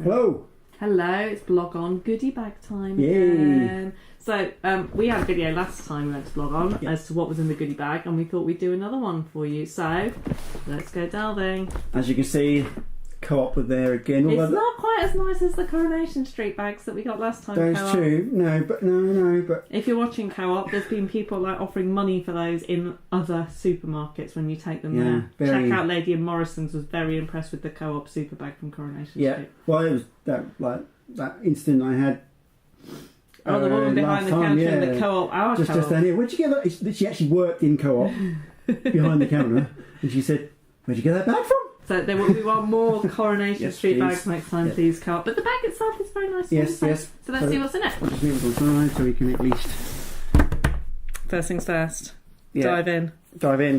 Hello. Hello, it's BlogOn Goody Bag time again. So we had a video last time we went to BlogOn as to what was in the goodie bag, and we thought we'd do another one for you. So let's go delving. As you can see, Co-op were there again. It's not quite as nice as the Coronation Street bags that we got last time. That's Co-op. true. No, but if you're watching Co-op, there's been people like offering money for those in other supermarkets when you take them there. Check out Lady and Morrison's was very impressed with the Co-op super bag from Coronation Street. Well, it was that incident I had. Oh, the woman behind the counter in the Co-op, just down here. Where'd you get that? She actually worked in Co-op behind the counter, and she said, "Where'd you get that bag from?" So there will be one more Coronation Street bags next time, please, Co-op. But the bag itself is very nice. Yes. So let's see what's in it. I'll just move it on side so we can at least. First things first. Dive in.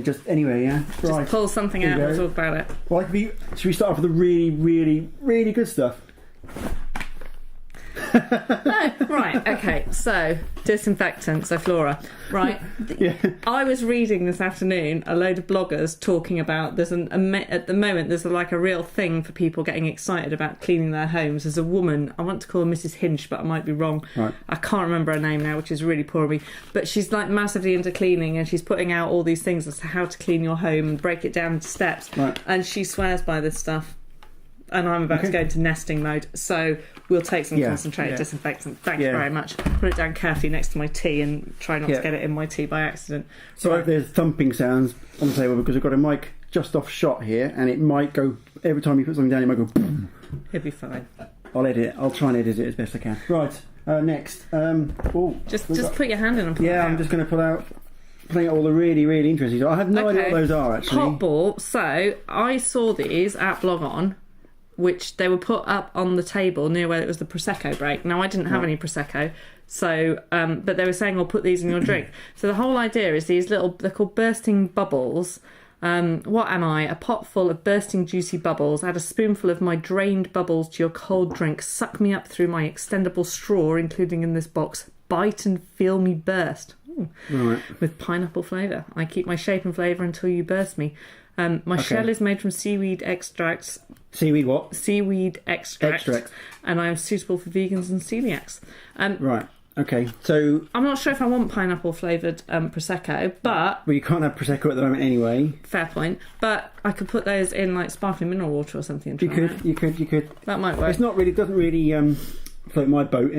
Just anyway, yeah. Just pull something out and talk about it. Well, should we start off with the really, really, really good stuff? No, right, okay, so disinfectant, so Flora, right? I was reading this afternoon a load of bloggers talking about at the moment there's like a real thing for people getting excited about cleaning their homes. There's a woman, I want to call her Mrs. Hinch, but I might be wrong. Right. I can't remember her name now, which is really poor of me, but she's like massively into cleaning, and she's putting out all these things as to how to clean your home and break it down into steps, and she swears by this stuff. And I'm about to go into nesting mode, so we'll take some concentrated disinfectant. Thank you very much. Put it down carefully next to my tea and try not to get it in my tea by accident. So if there's thumping sounds on the table because I've got a mic just off shot here, and it might go, every time you put something down it might go boom. He'll be fine. I'll try and edit it as best I can. Right, next. Just put your hand in and pull it out. I'm just going to putting out all the really, really interesting stuff. I have no idea what those are, actually. Hot ball. So I saw these at BlogOn, which they were put up on the table near where it was the Prosecco break. Now, I didn't have any Prosecco, so but they were saying, I'll put these in your drink. So the whole idea is they're called bursting bubbles. What am I? A pot full of bursting juicy bubbles. Add a spoonful of my drained bubbles to your cold drink. Suck me up through my extendable straw, including in this box. Bite and feel me burst. Right. With pineapple flavour. I keep my shape and flavour until you burst me. My shell is made from seaweed extracts. Seaweed what? Seaweed extract. And I am suitable for vegans and celiacs. Right. Okay. So I'm not sure if I want pineapple flavoured Prosecco, but well, you can't have Prosecco at the moment anyway. Fair point. But I could put those in like sparkling mineral water or something. You could. That might work. It's not really. Doesn't really float my boat,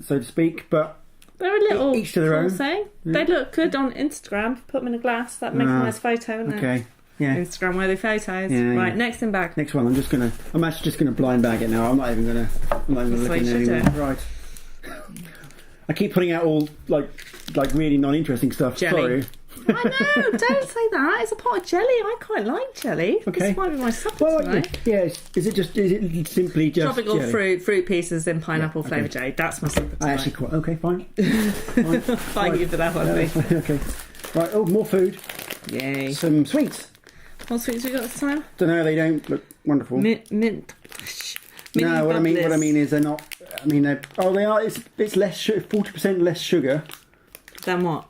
so to speak. But they're a little each to their own. Yeah. They look good on Instagram. Put them in a glass. That makes a nice photo, isn't it? Okay. Yeah. Instagram worthy photos. Yeah, right, next in bag. Next one. I'm actually just gonna blind bag it now. I'm not even gonna look in anywhere. Right. I keep putting out all like really non-interesting stuff. Jelly. Sorry. I know, don't say that. It's a pot of jelly. I quite like jelly. Okay. This might be my supper tonight. Yeah. Is it simply just tropical jelly? fruit pieces in pineapple flavoured jelly? That's my supper tonight. I actually quite fine. Thank you for that one. Okay. Right. Oh, more food. Yay. Some sweets. What sweets we got this time? Don't know. They don't look wonderful. Mint. No, what I mean is they're not. I mean, they are. It's less 40% less sugar. Than what?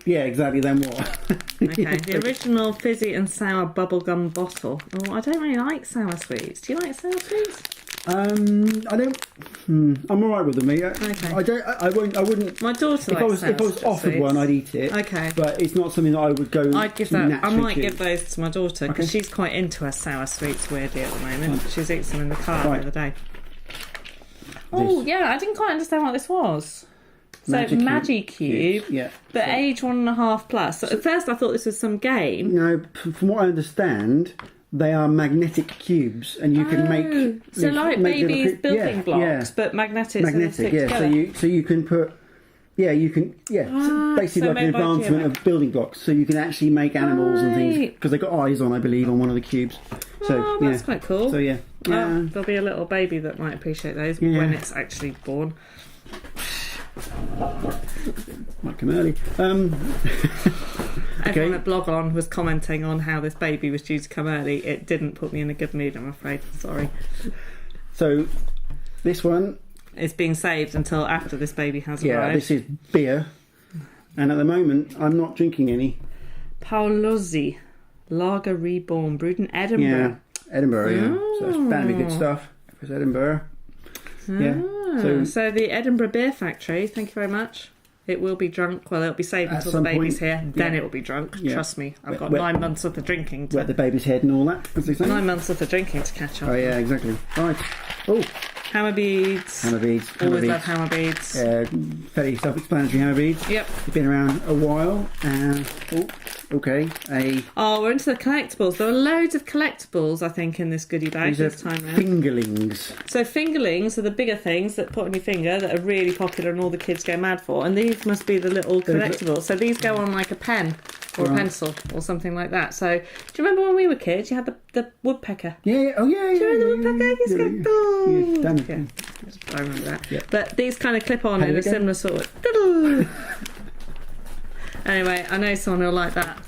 Yeah, exactly. Then what? Okay, the original fizzy and sour bubblegum bottle. Oh, I don't really like sour sweets. Do you like sour sweets? I don't. I'm alright with them. Okay. I wouldn't. My daughter likes sour if I was offered sweets. one, I'd eat it. Okay. But it's not something that I would go. I'd give that. I might give those to my daughter because she's quite into her sour sweets. Weirdly, at the moment, she's eating them in the car the other day. Oh yeah, I didn't quite understand what this was. So Magic Cube, but age 1.5 plus. So at first I thought this was some game. No, from what I understand, they are magnetic cubes, and you can make so like baby's building blocks, but magnetic. So you can put. Yeah, you can. Yeah, basically like an advancement of building blocks, so you can actually make animals and things because they've got eyes on, I believe, on one of the cubes. So that's quite cool. So there'll be a little baby that might appreciate those when it's actually born. Might come early. Everyone at BlogOn was commenting on how this baby was due to come early. It didn't put me in a good mood, I'm afraid. Sorry. So this one is being saved until after this baby has arrived. Yeah, this is beer, and at the moment I'm not drinking any. Paolozzi Lager Reborn, brewed in Edinburgh. Edinburgh, yeah. So that's bound to be good stuff. If it's Edinburgh. Yeah. So the Edinburgh Beer Factory, thank you very much. It will be drunk. Well, it'll be saved until the baby's here. Then it will be drunk. Yeah. Trust me. I've got 9 months worth of drinking. Wet the baby's head and all that, as they say. 9 months worth of drinking to catch up. Oh, yeah, exactly. Right. Oh. Hammer beads. Hammer beads. Always love hammer beads. Fairly self-explanatory hammer beads. Yep. They've been around a while. Okay. We're into the collectibles. There are loads of collectibles, I think, in this goodie bag this time round. Fingerlings. So fingerlings are the bigger things that put on your finger that are really popular and all the kids go mad for. And these must be the little collectibles. So these go on like a pen or a pencil or something like that. So do you remember when we were kids, you had the woodpecker? Yeah. Oh, yeah. Do you remember the woodpecker? Yeah. I remember that. Yeah. But these kind of clip on in a similar sort of... Anyway, I know someone who'll like that.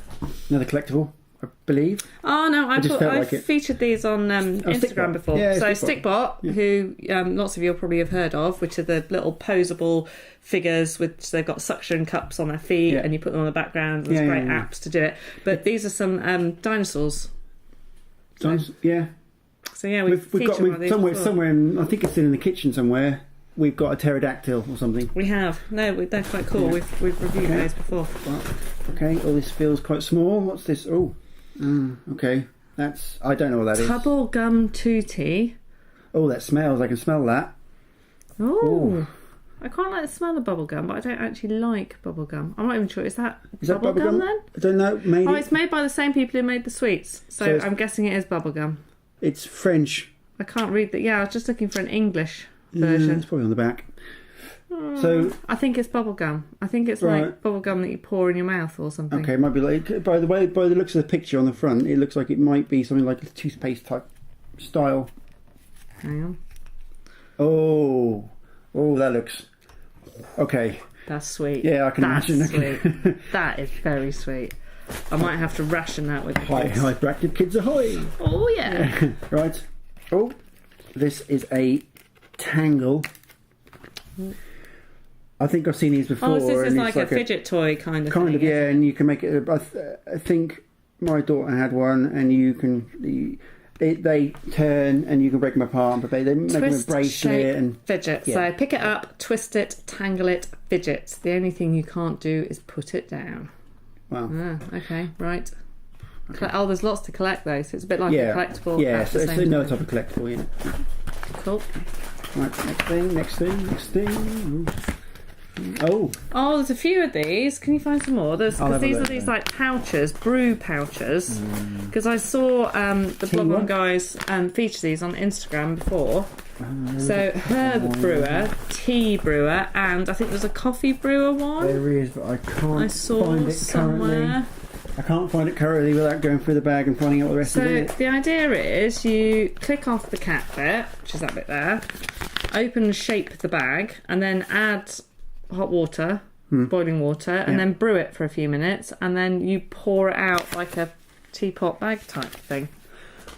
Another collectible, I believe. Oh no, I've featured these on Instagram before. Yeah, so Stickbot, who lots of you will probably have heard of, which are the little posable figures which they've got suction cups on their feet, and you put them on the background. There's great apps to do it. But these are some dinosaurs. So yeah, we've got somewhere in, I think it's in the kitchen somewhere. We've got a pterodactyl or something. We have. No, they're quite cool. Yeah. We've reviewed those before. Okay. Oh, this feels quite small. What's this? Oh, okay. I don't know what that is. Bubble gum tutti. Oh, that smells. I can smell that. Oh. I quite like the smell of bubble gum, but I don't actually like bubble gum. I'm not even sure. Is that bubble gum then? I don't know. Maybe. Oh, it's made by the same people who made the sweets. So I'm guessing it is bubble gum. It's French. I can't read that. Yeah, I was just looking for an English version. It's probably on the back. So I think it's bubble gum. I think it's like bubble gum that you pour in your mouth or something. Okay, it might be like. By the looks of the picture on the front, it looks like it might be something like a toothpaste type style. Hang on. Oh, that looks okay. That's sweet. Yeah, I can imagine. Sweet. That is very sweet. I might have to ration that with the kids. Hyperactive kids ahoy! Oh yeah. Right. Oh, this is a tangle. I think I've seen these before. Oh, this is like a fidget toy kind of thing. Yeah, and you can make it. I think my daughter had one, and you can. They turn, and you can break them apart, but they make them a bracelet and fidget. Yeah. So pick it up, twist it, tangle it, fidget. The only thing you can't do is put it down. Wow. Okay, right. Okay. Oh, there's lots to collect though, so it's a bit like a collectible. Yeah, so it's another type of collectible, yeah. Cool. Right, next thing. Oh, there's a few of these. Can you find some more? Because these are these like pouches, brew pouches. Because I saw the BlogOn guys feature these on Instagram before. So Herb Brewer, Tea Brewer, and I think there's a Coffee Brewer one. There is, but I can't find it somewhere. Currently. I can't find it currently without going through the bag and finding out what the rest of it is. So the idea is you click off the cap bit, which is that bit there, open and shape the bag, and then add hot water, boiling water, and then brew it for a few minutes, and then you pour it out like a teapot bag type thing,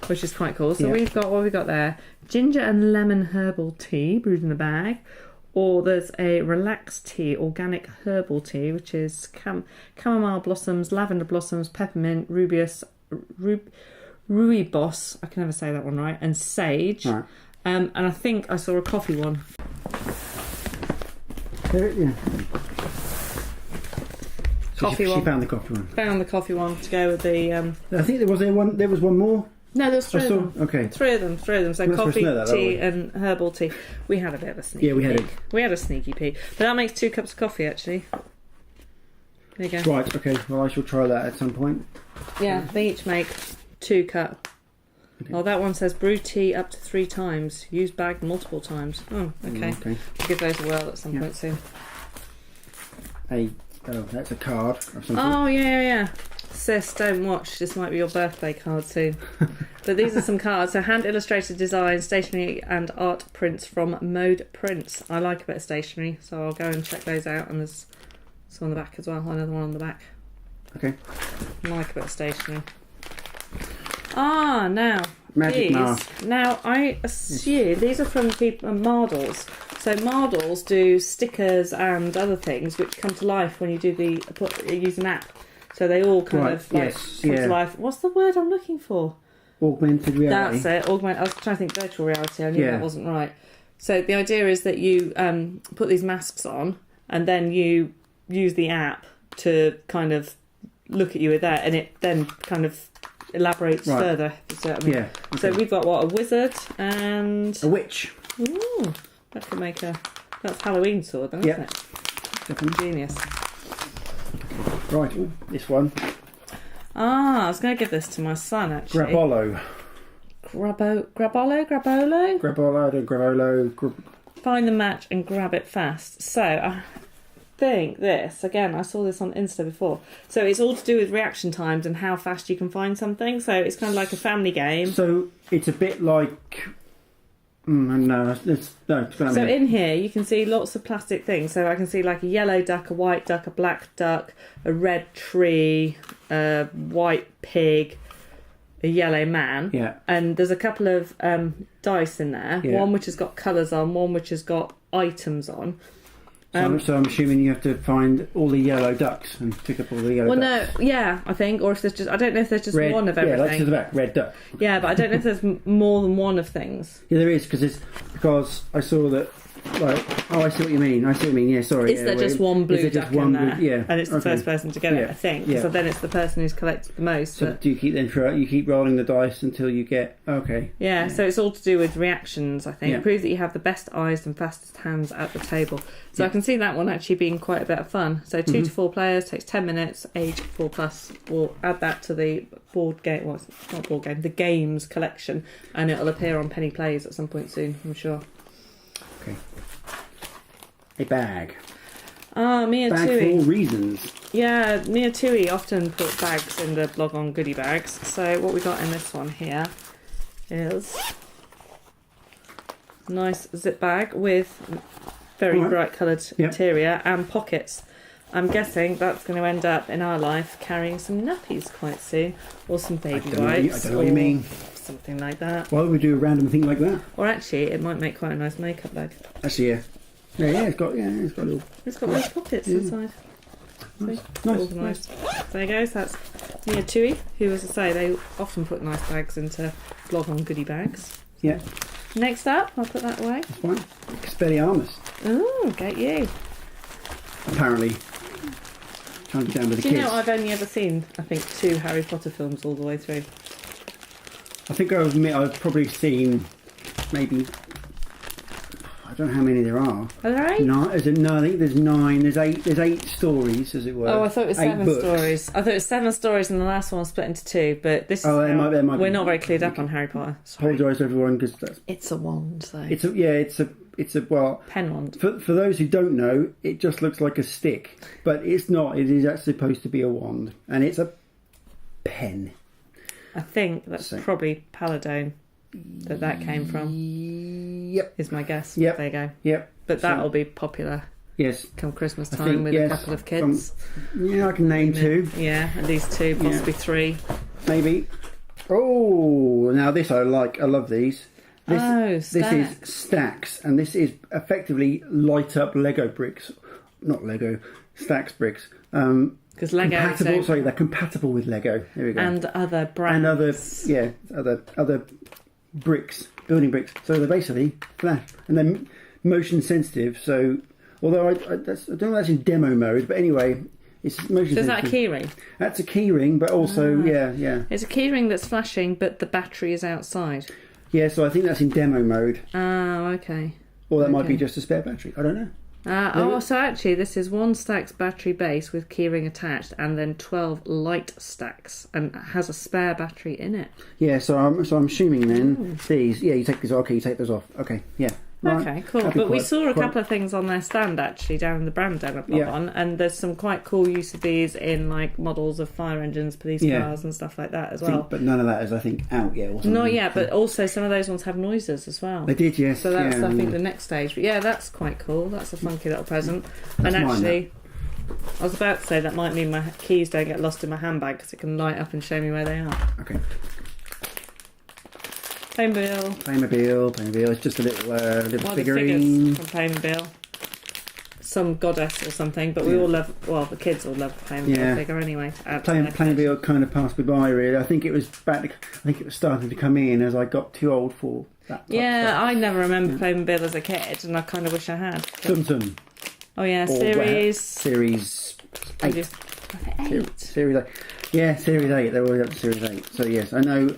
which is quite cool. So we've got, what have we got there? Ginger and lemon herbal tea brewed in the bag. Or there's a relaxed tea, organic herbal tea, which is chamomile blossoms, lavender blossoms, peppermint, rooibos, I can never say that one right, and sage. Right. And I think I saw a coffee one. Coffee one. She found the coffee one. Found the coffee one to go with the... I think there was one more. No, there was three of them. Okay. Three of them. So coffee, tea and herbal tea. We had a bit of a sneaky peek. We had a sneaky peek. But that makes 2 cups of coffee, actually. There you go. Right, okay. Well, I shall try that at some point. Yeah, they each make 2 cups. Okay. Oh, that one says brew tea up to 3 times. Use bag multiple times. Oh, okay. Okay. We'll give those a whirl at some point soon. That's a card of some sort. Oh, yeah. Sis, don't watch. This might be your birthday card soon. But these are some cards. So hand-illustrated designs, stationery and art prints from Mode Prints. I like a bit of stationery, so I'll go and check those out. And there's some on the back as well. Another one on the back. Okay. I like a bit of stationery. Now. Magic mask. Now, I assume these are from Mardles. So Mardles do stickers and other things which come to life when you use an app. So they all kind of come to life. What's the word I'm looking for? augmented reality. That's it. I was trying to think virtual reality. I knew that wasn't right. So the idea is that you put these masks on, and then you use the app to kind of look at you with that, and it then kind of elaborates further. You see what I mean? Yeah. Okay. So we've got a wizard and a witch. Ooh, that could make that's Halloween sword, then, isn't it? Definitely. Genius. Right, this one. I was going to give this to my son, actually. Grabolo. Grabolo. Find the match and grab it fast. So, I think this, again, I saw this on Insta before. So, it's all to do with reaction times and how fast you can find something. So, it's kind of like a family game. So, it's a bit like... So in here you can see lots of plastic things. So I can see like a yellow duck, a white duck, a black duck, a red tree, a white pig, a yellow man. Yeah. And there's a couple of dice in there. Yeah. One which has got colours on, one which has got items on. So I'm assuming you have to find all the yellow ducks and pick up all the yellow ducks. I think, or if there's just, I don't know if there's just red, one of everything. Yeah, like to the back, red duck. Yeah, but I don't know if there's more than one of things. Yeah, there is, because I saw that, like, I see what you mean. Yeah, sorry. Is there just one blue duck in there? Yeah. And it's the first person to get it, I think. Yeah. So then it's the person who's collected the most. So do you keep rolling the dice until you get... Okay. Yeah, so it's all to do with reactions, I think. Yeah. Prove that you have the best eyes and fastest hands at the table. So I can see that one actually being quite a bit of fun. So 2 to 4 players, takes 10 minutes, age 4+. We'll add that to the board game, well, it's not board game, the games collection, and it'll appear on Penny Plays at some point soon, I'm sure. Okay. A bag. Mia Bag Tui. for all reasons. Yeah, Mia Tui often put bags in the BlogOn goodie bags. So what we got in this one here is a nice zip bag with very bright coloured interior and pockets. I'm guessing that's going to end up in our life carrying some nappies quite soon, or some baby wipes. I don't know what you mean. Something like that. Why would we do a random thing like that? Or actually, it might make quite a nice makeup bag. Actually, yeah. It's got little... It's got nice pockets inside. Nice. Organised. There you go. So that's Mia Tui, who, as I say, they often put nice bags into BlogOn goodie bags. Yeah. Next up, I'll put that away. That's fine. Expelliarmus. Ooh, get you. Apparently. Trying to be down with the Do kids. you know, I've only ever seen, I think, 2 Harry Potter films all the way through. I think I'll admit I've probably seen maybe... I don't know how many there are. Are there 8? No, I think there's 9. There's 8 stories, as it were. Oh, I thought it was 7 books. stories. I thought it was 7 stories and the last one was split into 2, but this is there might we're be. not very clued up on Harry Potter. Sorry. Apologise to everyone, because that's... It's a wand, so... It's a well... Pen wand. For those who don't know, it just looks like a stick. But it's not. It is actually supposed to be a wand. And it's a pen. I think that's probably Paladone that came from. Yep. Is my guess. Yep. There you go. Yep. But that'll be popular. Yes. Come Christmas time with a couple of kids. I can name 2. Yeah, at least 2, possibly 3. Maybe. Oh, now this I like. I love these. This is stacks, and this is effectively light up Lego bricks. Not Lego, stacks bricks. Because Lego, they're compatible with Lego. There we go. And other brands. And other bricks, building bricks. So they're basically flash, and they're motion sensitive. So although I don't know if that's in demo mode, but anyway, it's motion sensitive. Is that a keyring? That's a keyring, but also yeah. It's a keyring that's flashing, but the battery is outside. Yeah, so I think that's in demo mode. Oh, okay. Or that might be just a spare battery. I don't know. So actually this is 1 stack's battery base with keyring attached and then 12 light stacks and has a spare battery in it. Yeah, so I'm assuming then these, you take these off, you take those off. Okay, yeah. Right. Okay, cool. But we saw a couple of things on their stand actually down in the brand den at BlogOn, and there's some quite cool use of these in like models of fire engines, police cars and stuff like that as well. But none of that is, I think, out yet. Or something. Not yet, but also some of those ones have noises as well. They did, yes. So that's I think the next stage. But yeah, that's quite cool. That's a funky little present. That's and actually, mine, I was about to say that might mean my keys don't get lost in my handbag because it can light up and show me where they are. Okay. Playmobil. It's just a little figurine. Figures from Playmobil. some goddess or something, but we all love, well, the kids all love playing with the figure anyway. Playmobil kind of passed me by, really. I think it was starting to come in as I got too old for that type of stuff. I never remember Playmobil as a kid, and I kind of wish I had. Tum. Oh yeah, Series 8. Series 8. Yeah, Series 8. They're always up to Series 8. So yes, I know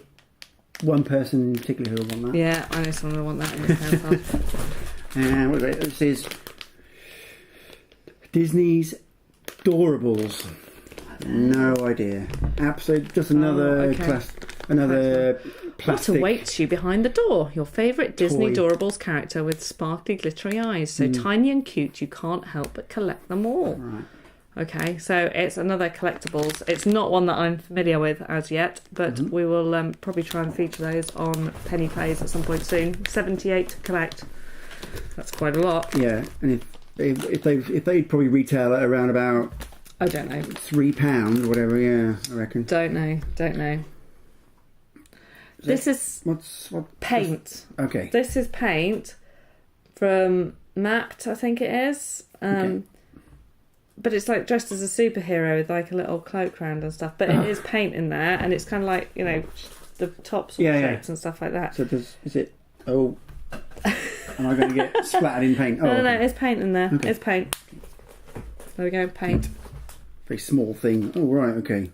one person in particular who will want that. Yeah, I know someone who will want that in this household. And what is it? This is Disney's Doorables. No idea. Absolutely, just another plastic. What awaits you behind the door? Your favourite Disney Doorables character with sparkly, glittery eyes, so tiny and cute you can't help but collect them all. Right. Okay, so it's another collectibles. It's not one that I'm familiar with as yet, but we will probably try and feature those on Penny Plays at some point soon. 78 to collect. That's quite a lot. Yeah, and if they'd probably retail at around about, I don't know, £3 or whatever. Yeah, I reckon. Don't know. This is paint. Okay. This is paint from Mapped, I think it is. But it's like dressed as a superhero with like a little cloak round and stuff. But it is paint in there, and it's kind of like, the tops shapes and stuff like that. So is it? Oh, am I going to get splattered in paint? Oh, no, it's paint in there. Okay. It's paint. There we go, paint. Very small thing. Oh right, okay.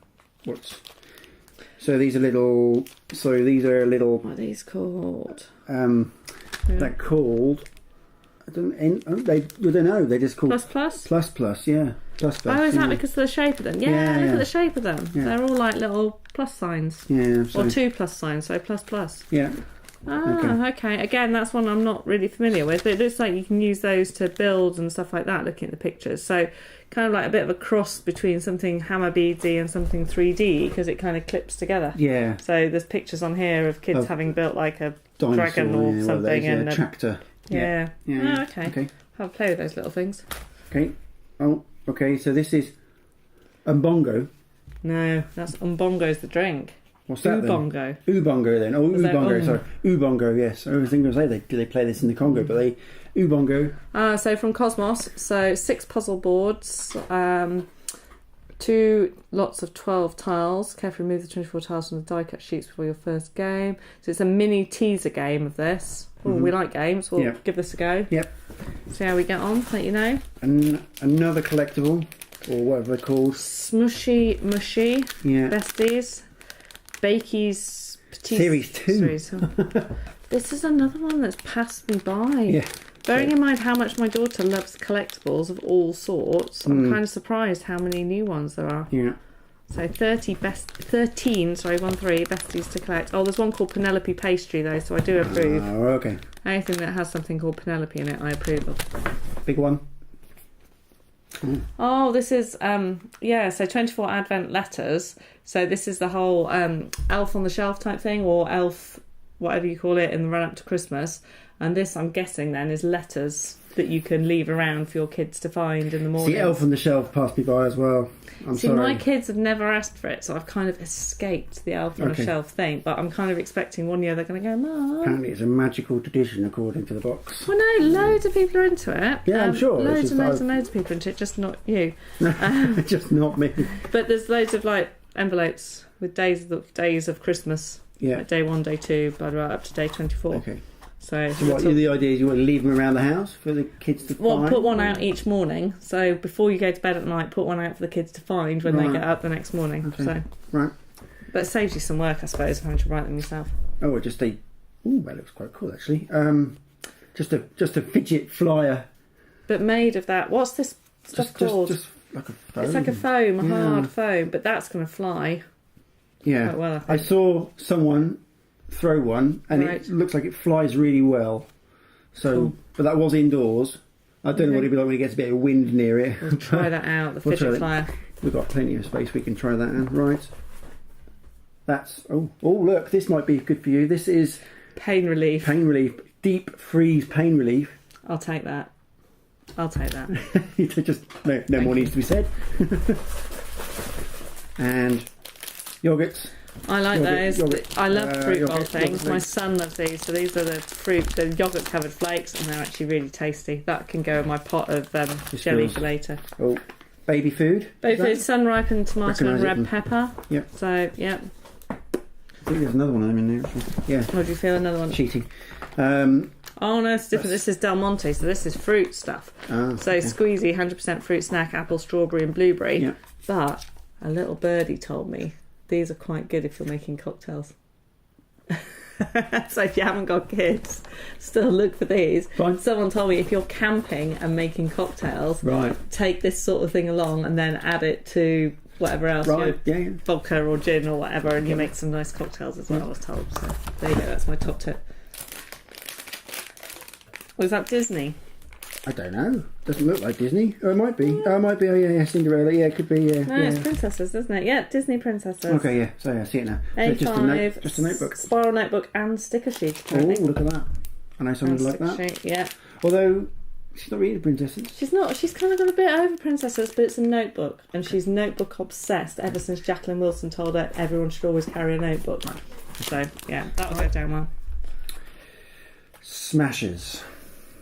So these are little. What are these called? They're called. I don't know. They're just called plus. Yeah, plus. Oh, is that because of the shape of them? Yeah, look at the shape of them. Yeah. They're all like little plus signs. Yeah, or 2 plus signs. So plus. Yeah. Okay. Again, that's one I'm not really familiar with, but it looks like you can use those to build and stuff like that. Looking at the pictures, so kind of like a bit of a cross between something hammer beadsy and something 3D because it kind of clips together. Yeah. So there's pictures on here of kids having built like a dragon or something and a tractor. Yeah. Oh, okay. Have a play with those little things. Okay. Oh, okay. So this is Bongo. No, that's Bongo's the drink. What's that Bongo. Bongo then. Oh, Bongo. Sorry, Bongo. Yes. I was thinking to say they play this in the Congo, but they Bongo. So from Cosmos. So 6 puzzle boards. 2 lots of 12 tiles. Carefully remove the 24 tiles from the die cut sheets before your first game. So it's a mini teaser game of this. We like games. We'll give this a go. Yep. See how we get on. Let you know. Another collectible, or whatever they're called. Mooshy Mushy. Yeah. Besties. Bakey's Petite Series 2. This is another one that's passed me by. Yeah. Bearing in mind how much my daughter loves collectibles of all sorts, I'm kind of surprised how many new ones there are. Yeah. So 13 besties to collect. Oh, there's one called Penelope Pastry though, so I do approve. Oh, okay. Anything that has something called Penelope in it, I approve of. Big one. Oh, this is so 24 Advent letters. So this is the whole elf on the shelf type thing, or elf, whatever you call it, in the run up to Christmas. And this, I'm guessing then, is letters that you can leave around for your kids to find in the morning. The elf on the shelf passed me by as well. I'm sorry. My kids have never asked for it, so I've kind of escaped the elf on a shelf thing. But I'm kind of expecting one year they're going to go, Mum. Apparently it's a magical tradition according to the box. Well, no, loads of people are into it. Yeah, I'm sure. Loads and loads of people are into it, just not you. Just not me. But there's loads of like envelopes with days of Christmas. Yeah. Like day 1, day 2, blah, blah, up to day 24. Okay. So the idea is you want to leave them around the house for the kids to find? Well, put one out each morning. So before you go to bed at night, put one out for the kids to find when they get up the next morning. Okay. So right. But it saves you some work, I suppose, of having to write them yourself. Oh, that looks quite cool actually. Just a fidget flyer. But made of that. What's this stuff called? Just like a foam. It's like a foam, a hard foam, but that's going to fly. Yeah. Quite well, I saw someone throw one and it looks like it flies really well. So, cool. But that was indoors. I don't know what it'd be like when it gets a bit of wind near it. We'll try that out, the fidget flyer. We've got plenty of space, we can try that out. Right. That's, look, this might be good for you. This is... Pain relief. Deep freeze pain relief. I'll take that. Just no more needs to be said. And yogurts. I like those. Yogurt, I love fruit bowl yogurt things. My son loves these. So these are the yogurt covered flakes, and they're actually really tasty. That can go in my pot of jelly for later. Oh, baby food. Baby food, sun ripened tomato and red pepper. Yep. So, yep. I think there's another one of them in there. Yeah. How do you feel? Another one? Cheating. Oh no, it's different. This is Del Monte, so this is fruit stuff. Squeezy, 100% fruit snack, apple, strawberry and blueberry. Yeah. But a little birdie told me these are quite good if you're making cocktails. So if you haven't got kids, still look for these. Fine. Someone told me if you're camping and making cocktails, take this sort of thing along and then add it to whatever else, vodka or gin or whatever, and you make some nice cocktails as well, I was told. So there you go, that's my top tip. Was that Disney? I don't know. Doesn't look like Disney. Oh, it might be. Oh, it might be. Oh, yeah, Cinderella. Yeah, it could be. No, it's princesses, isn't it? Yeah, Disney princesses. Okay, yeah. So I see it now. A5, so just a notebook. Spiral notebook and sticker sheet. Oh, look at that. I know someone would like that. Sheet, yeah. Although she's not really a princess. She's not. She's kind of got a bit over princesses, but it's a notebook, and she's notebook obsessed ever since Jacqueline Wilson told her everyone should always carry a notebook. So yeah, that'll go down well. Smashers.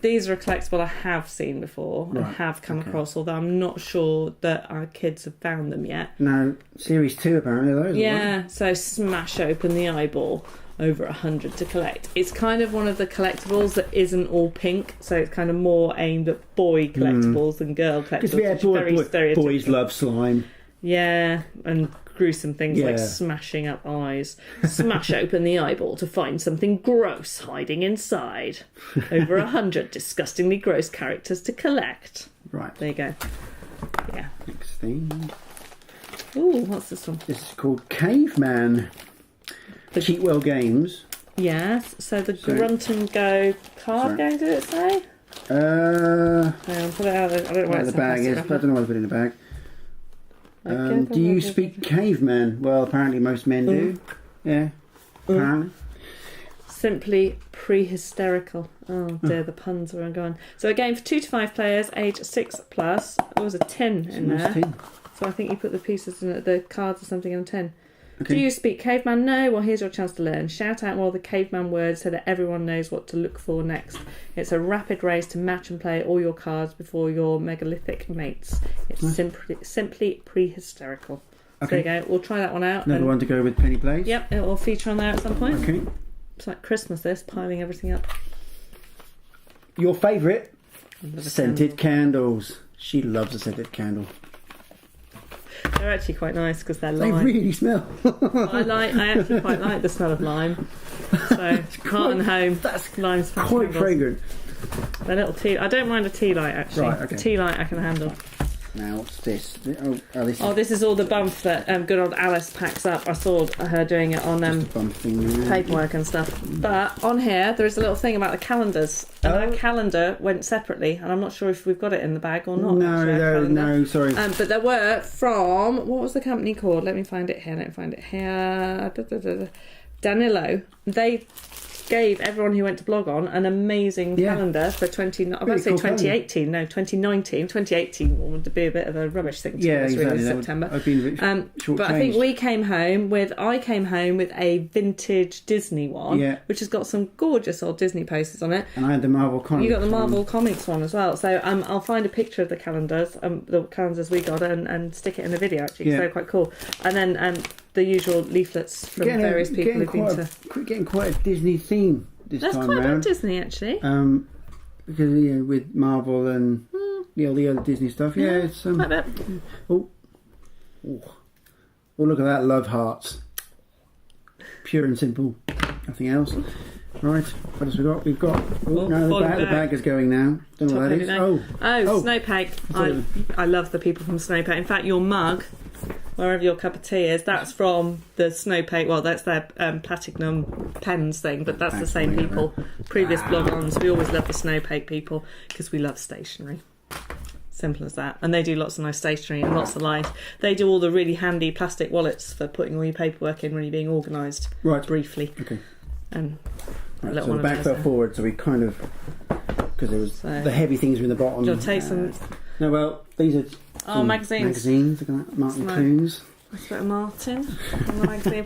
These are a collectible I have seen before and have come across, although I'm not sure that our kids have found them yet. No, series 2 apparently, those. Yeah, so smash open the eyeball. Over 100 to collect. It's kind of one of the collectibles that isn't all pink, so it's kind of more aimed at boy collectibles than girl collectibles. Yeah, boys love slime. Yeah, and gruesome things like smashing up eyes. Smash open the eyeball to find something gross hiding inside. Over 100 disgustingly gross characters to collect. Right. There you go. Yeah. Next thing. Ooh, what's this one? This is called Caveman. Cheatwell Games. Yes. So the Grunt and Go card game, did it say? Hang on, put it out there. I don't know where the bag is. I don't know what to put in the bag. Do you speak Caveman? Well, apparently most men do. Yeah, apparently. Simply prehysterical. Oh dear, the puns are going. So a game for 2 to 5 players, age 6+. There was a tin in there. Tin. So I think you put the pieces in the cards or something in a tin. Okay. Do you speak Caveman? No? Well, here's your chance to learn. Shout out all the Caveman words so that everyone knows what to look for next. It's a rapid race to match and play all your cards before your megalithic mates. It's simply prehysterical. Okay. So there you go. We'll try that one out. Another one to go with Penny Plays. Yep, it will feature on there at some point. Okay. It's like Christmas, this, piling everything up. Your favourite? Scented candles. She loves a scented candle. They're actually quite nice because they're lime. They really smell. I actually quite like the smell of lime. So heart and home. That's lime's quite fragrant. The little tea. I don't mind a tea light actually. Right, okay. The tea light I can handle. Now what's this? This is all the bump that good old Alice packs up. I saw her doing it on paperwork and stuff. But on here there is a little thing about the calendars. And that calendar went separately, and I'm not sure if we've got it in the bag or not. No, sorry. But there were from, what was the company called? Let me find it here. Danilo. They gave everyone who went to BlogOn an amazing calendar for 2018. No, 2019. 2018 would be a bit of a rubbish thing to really September. I've been but I think I came home with a vintage Disney one, which has got some gorgeous old Disney posters on it. And I had the Marvel Comics. You got the Marvel Comics one as well. So I'll find a picture of the calendars we got and stick it in the video actually, because they're quite cool. And then the usual leaflets from various people who've been to... Getting quite a Disney theme this time round. That's quite a Disney, actually. Because, with Marvel and all the other Disney stuff. Yeah, it's... quite a bit. Oh, look at that. Love hearts. Pure and simple. Nothing else. Right, what else we got? We've got... the bag is going now. Don't know what that is. Snowpeg. I love the people from Snowpeg. In fact, your mug... Wherever your cup of tea is, that's from the Snowpeg. Well, that's their platinum pens thing, but that's the same people. Previous BlogOns, we always love the Snowpeg people because we love stationery. Simple as that. And they do lots of nice stationery and lots of life. They do all the really handy plastic wallets for putting all your paperwork in when you're being organised. Right. Briefly. Okay. And so the bag fell forward, so we kind of... Because there was the heavy things were in the bottom. You'll take some... No, well, these are... magazines. Magazines, look at that. Martin Clunes. That's a bit of Martin on the magazine.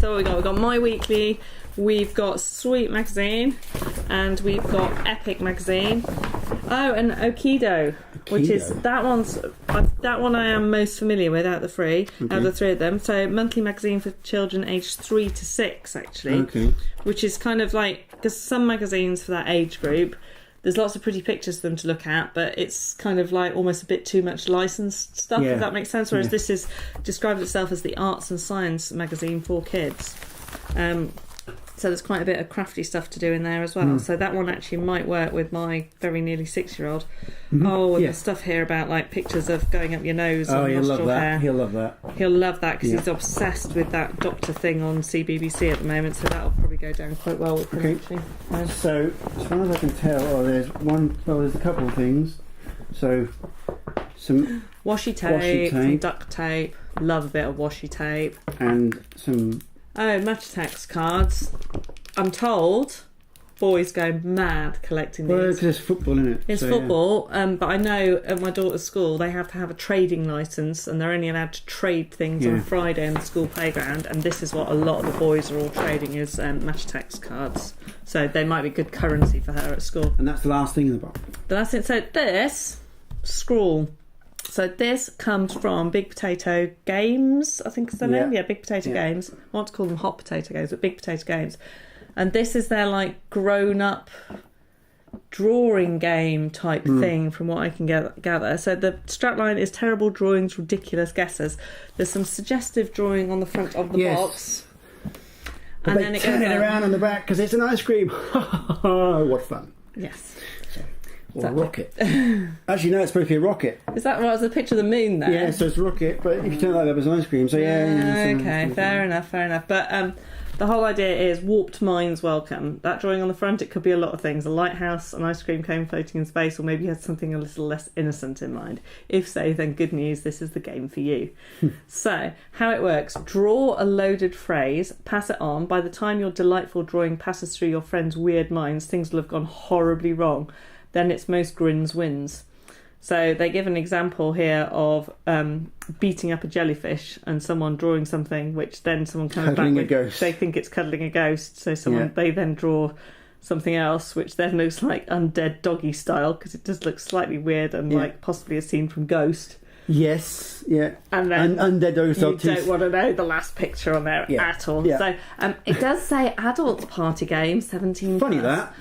So what we got? We've got My Weekly, we've got Sweet Magazine, and we've got Epic Magazine. Oh, and Okido, which is that one I am most familiar with out of the three of them. So monthly magazine for children aged 3 to 6, actually, which is kind of like, because some magazines for that age group, there's lots of pretty pictures for them to look at, but it's kind of like almost a bit too much licensed stuff, if that makes sense. Whereas this is describes itself as the arts and science magazine for kids. So there's quite a bit of crafty stuff to do in there as well. So that one actually might work with my very nearly 6-year-old. Oh, and the stuff here about like pictures of going up your nose and nostril hair. He'll love that. He'll love that because he's obsessed with that doctor thing on CBBC at the moment. So that'll probably go down quite well with him. Actually. So as far as I can tell, there's a couple of things. So some washi tape, some duct tape. Love a bit of washi tape. And some... Oh, Match Attax cards. I'm told boys go mad collecting these. Well, because there's football in it. It's football, but I know at my daughter's school they have to have a trading licence and they're only allowed to trade things on Friday in the school playground, and this is what a lot of the boys are all trading is Match Attax cards. So they might be good currency for her at school. And that's the last thing in the box. But that's it. So this, scrawl. So this comes from Big Potato Games, I think is their name. Yeah, Big Potato Games. I want to call them Hot Potato Games, but Big Potato Games. And this is their like grown-up drawing game type thing, from what I can gather. So the strapline is terrible drawings, ridiculous guesses. There's some suggestive drawing on the front of the box. But and then it turn it around on the back because it's an ice cream. What fun! Yes. Or a rocket. Actually, no, it's supposed to be a rocket. Is that right? It's a picture of the moon there. Yeah, so it's a rocket, but if you turn it like that, it's an ice cream. So okay, fair enough. But the whole idea is warped minds welcome. That drawing on the front, it could be a lot of things: a lighthouse, an ice cream cone floating in space, or maybe you had something a little less innocent in mind. If so, then good news, this is the game for you. So, how it works: draw a loaded phrase, pass it on. By the time your delightful drawing passes through your friends' weird minds, things will have gone horribly wrong. Then it's most grins wins. So they give an example here of beating up a jellyfish and someone drawing something which then someone comes back with, they think it's cuddling a ghost. So they then draw something else which then looks like undead doggy style, because it does look slightly weird and like possibly a scene from Ghost. Yes, yeah. And then undead doggy style. You don't want to know the last picture on there at all. Yeah. So it does say adult party game 17+. Funny that.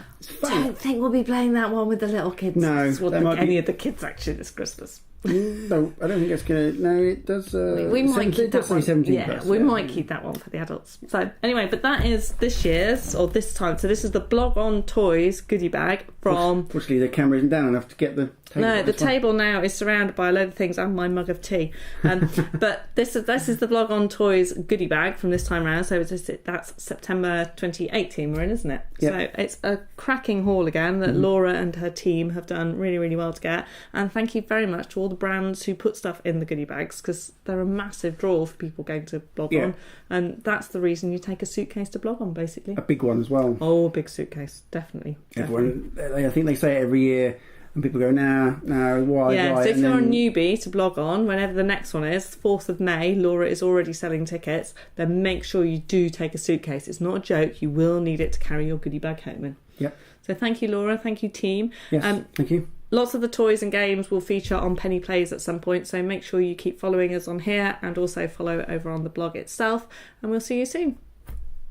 Don't think we'll be playing that one with the little kids. No, any of the kids actually this Christmas. No, I don't think it's going to. No, it does. We might keep that one. 17 yeah, we might keep that one for the adults. So anyway, but that is this year's or this time. So this is the BlogOn Toys goodie bag from. Unfortunately, the camera isn't down enough to get the table. No, the table now is surrounded by a load of things and my mug of tea. But this is the BlogOn Toys goodie bag from this time round. So that's September 2018 we're in, isn't it? Yep. So it's a cracking haul again that Laura and her team have done really, really well to get. And thank you very much to all the brands who put stuff in the goodie bags, because they're a massive draw for people going to BlogOn, and that's the reason you take a suitcase to BlogOn, basically. A big one as well. Oh, a big suitcase, definitely. Everyone, I think they say it every year, and people go, nah, why? Yeah, so if you're a newbie to BlogOn, whenever the next one is, 4th of May, Laura is already selling tickets, then make sure you do take a suitcase. It's not a joke, you will need it to carry your goodie bag home in. Yep. So thank you, Laura, thank you, team. Yes, thank you. Lots of the toys and games will feature on Penny Plays at some point, so make sure you keep following us on here and also follow over on the blog itself, and we'll see you soon.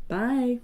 Bye.